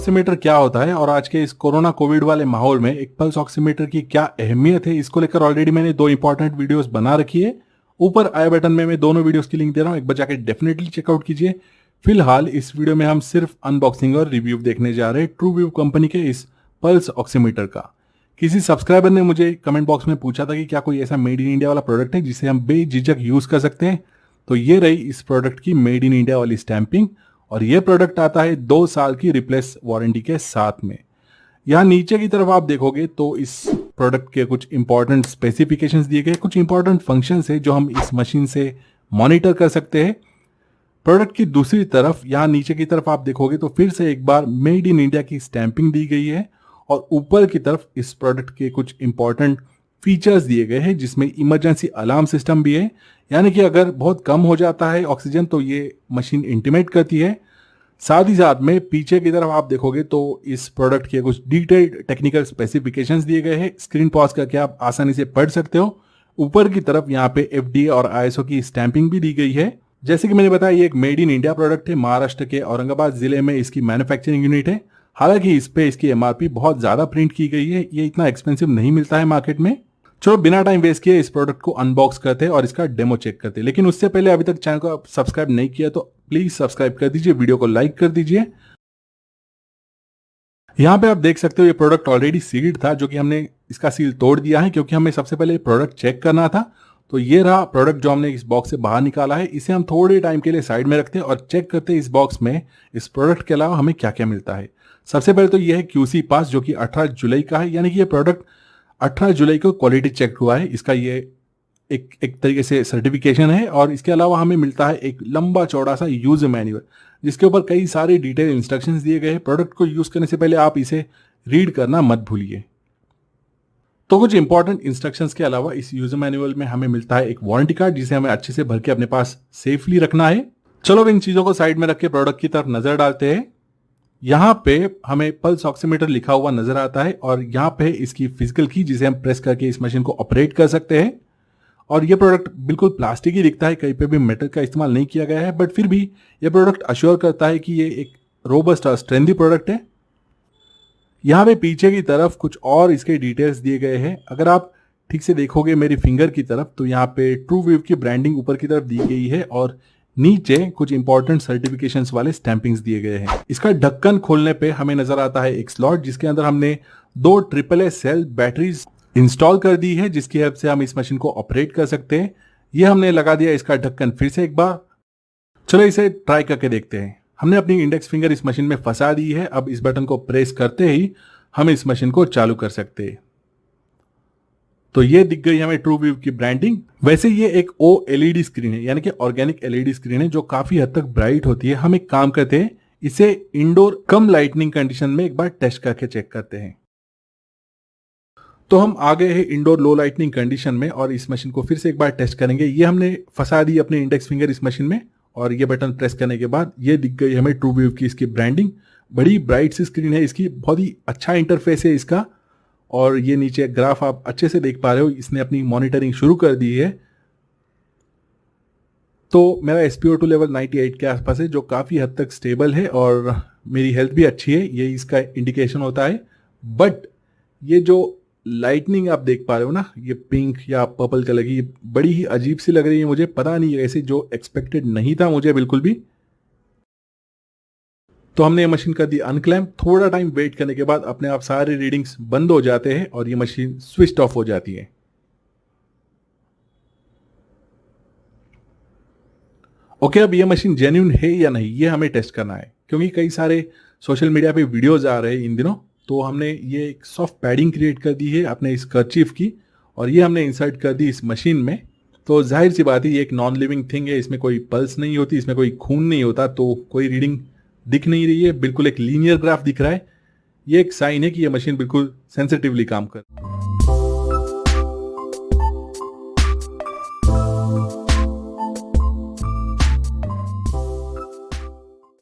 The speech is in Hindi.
ऑक्सीमीटर क्या होता है और आज के इस कोरोना कोविड वाले माहौल में एक पल्स ऑक्सीमीटर की क्या अहमियत है, इसको लेकर ऑलरेडी मैंने 2 इंपॉर्टेंट वीडियोस बना रखी है। ऊपर आई बटन में मैं दोनों वीडियोस की लिंक दे रहा हूं, एक बार जाके डेफिनेटली चेकआउट कीजिए। फिलहाल इस वीडियो में हम सिर्फ अनबॉक्सिंग और रिव्यू देखने जा रहे हैं ट्रूव्यू कंपनी के इस पल्स ऑक्सीमीटर का। किसी सब्सक्राइबर ने मुझे कमेंट बॉक्स में पूछा था कि क्या कोई ऐसा मेड इन इंडिया वाला प्रोडक्ट है जिसे हम बेझिझक यूज कर सकते हैं, तो ये रही इस प्रोडक्ट की मेड इन इंडिया वाली स्टैंपिंग। और ये प्रोडक्ट आता है 2 साल की रिप्लेस वारंटी के साथ में। यहाँ नीचे की तरफ आप देखोगे तो इस प्रोडक्ट के कुछ इंपॉर्टेंट स्पेसिफिकेशंस दिए गए, कुछ इंपॉर्टेंट फंक्शंस है जो हम इस मशीन से मॉनिटर कर सकते हैं। प्रोडक्ट की दूसरी तरफ यहाँ नीचे की तरफ आप देखोगे तो फिर से एक बार मेड इन इंडिया की स्टैंपिंग दी गई है और ऊपर की तरफ इस प्रोडक्ट के कुछ इंपॉर्टेंट फीचर्स दिए गए हैं जिसमें इमरजेंसी अलार्म सिस्टम भी है, यानी कि अगर बहुत कम हो जाता है ऑक्सीजन तो ये मशीन इंटीमेट करती है। साथ ही साथ में पीछे की तरफ आप देखोगे तो इस प्रोडक्ट के कुछ डिटेल्ड टेक्निकल स्पेसिफिकेशंस दिए गए हैं, स्क्रीन पॉज करके आप आसानी से पढ़ सकते हो। ऊपर की तरफ यहाँ पे FDA और ISO की स्टैंपिंग भी दी गई है। जैसे कि मैंने बताया ये एक मेड इन इंडिया प्रोडक्ट है, महाराष्ट्र के औरंगाबाद जिले में इसकी मैन्युफैक्चरिंग यूनिट है। हालांकि इस पे इसकी MRP बहुत ज्यादा प्रिंट की गई है, ये इतना एक्सपेंसिव नहीं मिलता है मार्केट में। चलो बिना टाइम वेस्ट किए इस प्रोडक्ट को अनबॉक्स करते हैं और इसका डेमो चेक करते हैं। लेकिन उससे पहले अभी तक चैनल को सब्सक्राइब नहीं किया तो प्लीज सब्सक्राइब कर दीजिए, वीडियो को लाइक कर दीजिए। यहाँ पे आप देख सकते हो ये प्रोडक्ट ऑलरेडी सील्ड था, जो कि हमने इसका सील तोड़ दिया है क्योंकि हमें सबसे पहले प्रोडक्ट चेक करना था। तो ये रहा प्रोडक्ट जो हमने इस बॉक्स से बाहर निकाला है। इसे हम थोड़े टाइम के लिए साइड में रखते हैं और चेक करते हैं इस बॉक्स में इस प्रोडक्ट के अलावा हमें क्या क्या मिलता है। सबसे पहले तो यह है QC पास, जो कि 18 जुलाई का है, यानी कि ये प्रोडक्ट 18 जुलाई को क्वालिटी चेक हुआ है। इसका ये एक तरीके से सर्टिफिकेशन है। और इसके अलावा हमें मिलता है एक लंबा चौड़ा सा यूजर मैनुअल जिसके ऊपर कई सारे डिटेल इंस्ट्रक्शंस दिए गए हैं। प्रोडक्ट को यूज करने से पहले आप इसे रीड करना मत भूलिए। तो कुछ इंपॉर्टेंट इंस्ट्रक्शंस के अलावा इस यूजर मैनुअल में हमें मिलता है एक वारंटी कार्ड जिसे हमें अच्छे से भर के अपने पास सेफली रखना है। चलो इन चीजों को साइड में रख के प्रोडक्ट की तरफ नजर डालते हैं। यहाँ पे हमें पल्स ऑक्सीमीटर लिखा हुआ नजर आता है और यहाँ पे इसकी फिजिकल की जिसे हम प्रेस करके इस मशीन को ऑपरेट कर सकते हैं। और ये प्रोडक्ट बिल्कुल प्लास्टिक ही दिखता है, कहीं पे भी मेटल का इस्तेमाल नहीं किया गया है, बट फिर भी ये प्रोडक्ट अश्योर करता है कि ये एक रोबस्ट और स्ट्रेंथी प्रोडक्ट है। यहाँ पे पीछे की तरफ कुछ और इसके डिटेल्स दिए गए हैं। अगर आप ठीक से देखोगे मेरी फिंगर की तरफ तो यहाँ पे ट्रूव्यू की ब्रांडिंग ऊपर की तरफ दी गई है और नीचे कुछ इंपॉर्टेंट सर्टिफिकेशंस वाले स्टैंपिंग्स दिए गए हैं। इसका ढक्कन खोलने पे हमें नजर आता है एक स्लॉट जिसके अंदर हमने 2 AAA सेल बैटरीज इंस्टॉल कर दी है जिसकी हेल्प से हम इस मशीन को ऑपरेट कर सकते हैं। ये हमने लगा दिया इसका ढक्कन फिर से एक बार। चलो इसे ट्राई करके देखते हैं। हमने अपनी इंडेक्स फिंगर इस मशीन में फंसा दी है। अब इस बटन को प्रेस करते ही हम इस मशीन को चालू कर सकते हैं। तो ये दिख गई हमें ट्रूव्यू की ब्रांडिंग। वैसे ये एक OLED स्क्रीन है, यानी कि ऑर्गेनिक LED स्क्रीन है जो काफी हद तक ब्राइट होती है। हम एक काम करते हैं, इसे इंडोर कम लाइटनिंग कंडीशन में एक बार टेस्ट करके चेक करते हैं। तो हम आ गए हैं इंडोर लो लाइटनिंग कंडीशन में और इस मशीन को फिर से एक बार टेस्ट करेंगे। ये हमने फंसा दी अपने इंडेक्स फिंगर इस मशीन में और ये बटन प्रेस करने के बाद ये दिख गई हमें ट्रूव्यू की इसकी ब्रांडिंग। बड़ी ब्राइट सी स्क्रीन है इसकी, बहुत ही अच्छा इंटरफेस है इसका। और ये नीचे ग्राफ आप अच्छे से देख पा रहे हो, इसने अपनी मॉनिटरिंग शुरू कर दी है। तो मेरा SpO2 लेवल 98 के आसपास है जो काफ़ी हद तक स्टेबल है और मेरी हेल्थ भी अच्छी है, ये इसका इंडिकेशन होता है। बट ये जो लाइटनिंग आप देख पा रहे हो ना, ये पिंक या पर्पल कलर की, बड़ी ही अजीब सी लग रही है मुझे, पता नहीं ऐसे जो एक्सपेक्टेड नहीं था मुझे बिल्कुल भी। तो हमने ये मशीन कर दी अनक्लैम्प। थोड़ा टाइम वेट करने के बाद अपने आप सारे रीडिंग्स बंद हो जाते हैं और ये मशीन स्विच ऑफ हो जाती है। ओके, अब ये मशीन जेन्युइन है या नहीं ये हमें टेस्ट करना है, क्योंकि कई सारे सोशल मीडिया पे वीडियोज आ रहे हैं इन दिनों। तो हमने ये एक सॉफ्ट पैडिंग क्रिएट कर दी है अपने इस कर्चीफ की और ये हमने इंसर्ट कर दी इस मशीन में। तो जाहिर सी बात है ये एक नॉन लिविंग थिंग है, इसमें कोई पल्स नहीं होती, इसमें कोई खून नहीं होता, तो कोई रीडिंग दिख नहीं रही है, बिल्कुल एक लीनियर ग्राफ दिख रहा है। ये एक साइन है कि ये मशीन बिल्कुल सेंसिटिवली काम कर